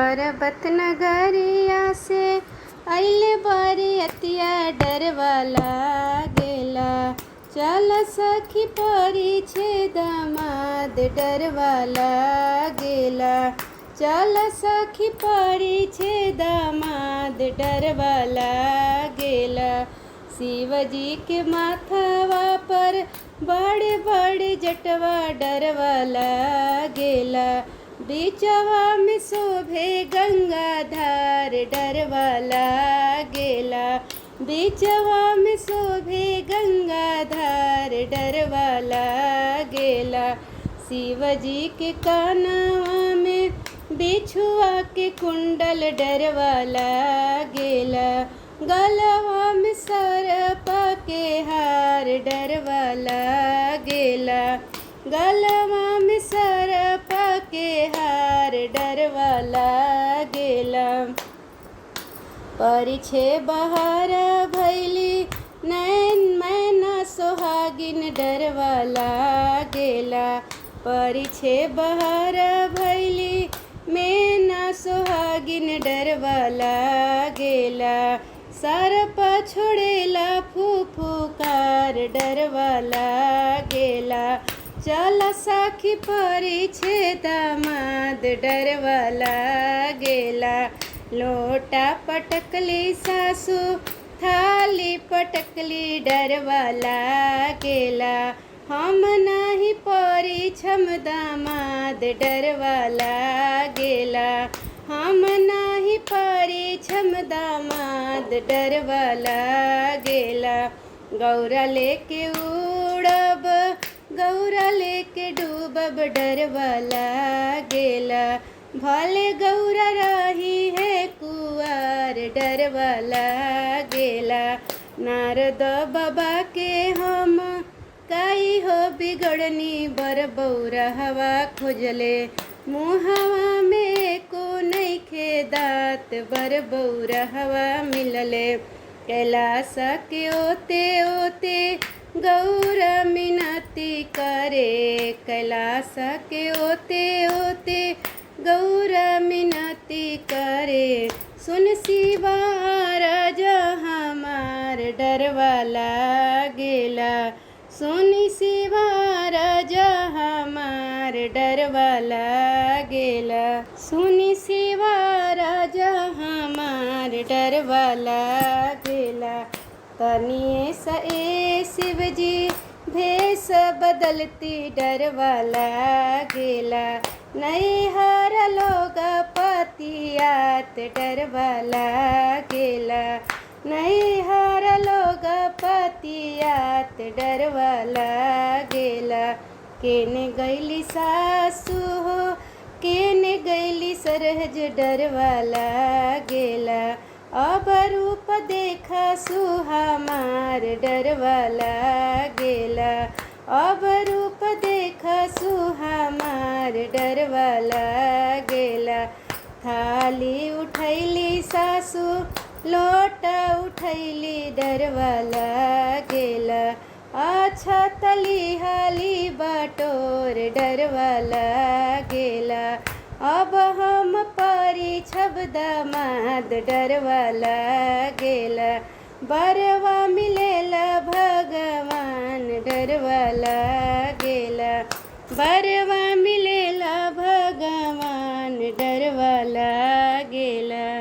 पर्वत नगरिया से अइले बरियतिया डरवा लागेला। चल सखी परी छे दामाद डरवा लागेला। चल सखी परी छे दामाद डरवा लागेला। शिवजी के माथवा पर बड़े बड़े जटवा डरवा लागेला। बीचवा में शोभे गंगाधार डरवा लागेला। बीचवा में शोभे गंगाधार डरवा लागेला। शिवजी के कानवा में बिछुआ के कुंडल डरवा लागेला। गलवा में सर्प के हार डरवा लागेला। गलवा में सर्प के हार डरवा लागेला। परी छे बहार भैली नैन मैना सोहागिन डरवा लागेला। परी छे बहार भैली मैना सोहागिन डरवा लागेला। सर्प छोड़ेला फुफुकार डरवा लागेला। चल सखी परी छे दामाद डरवा लागेला। लोटा पटकली सासू थाली पटकली डरवा लागेला। हम नाही परी छम दामाद डरवा लागेला। हम नाही परी छम दामाद डरवा लागेला। गौरा लेके उड़ब गौरा लेके डूबब डरवा लागेला। भले गौरा रही है कुआर डरवा लागेला। नारद बाबा के हम काई हो बिगड़नी बर बौरा हवा खोजले। मुहवा में को नइखे दात बर बौरा हवा मिलले। कैलाश के ओते ओते गौरा मिनती करे। कैलाश के ओते ओते गौरा मिनती करे। सुन शिवा राजा हमार डरवा लागेला। सुन शिवा राजा हमार डरवा लागेला। सुन शिवा राजा हमार डरवा लागेला। तनिए सा ए शिवजी भेष बदलती डरवा लागेला। नैहर लोग पतियात डरवा लागेला। नैहर लोग पतियात डरवा लागेला। केने गैली सासू हो केने गैली सरहज डरवा लागेला। अब रूप देखा सुहमार डरवा लागेला। अब रूप देखा सुहमार डरवा लागेला। थाली उठैली सासू लोटा उठैली डरवा लागेला। अच्छा तली हाली बटोर डरवा लागेला। अब हम परी छब दामाद डरवा लागेला। बरवा मिलेला भगवान डरवा लागेला। बरवा मिलेला भगवान डरवा लागेला।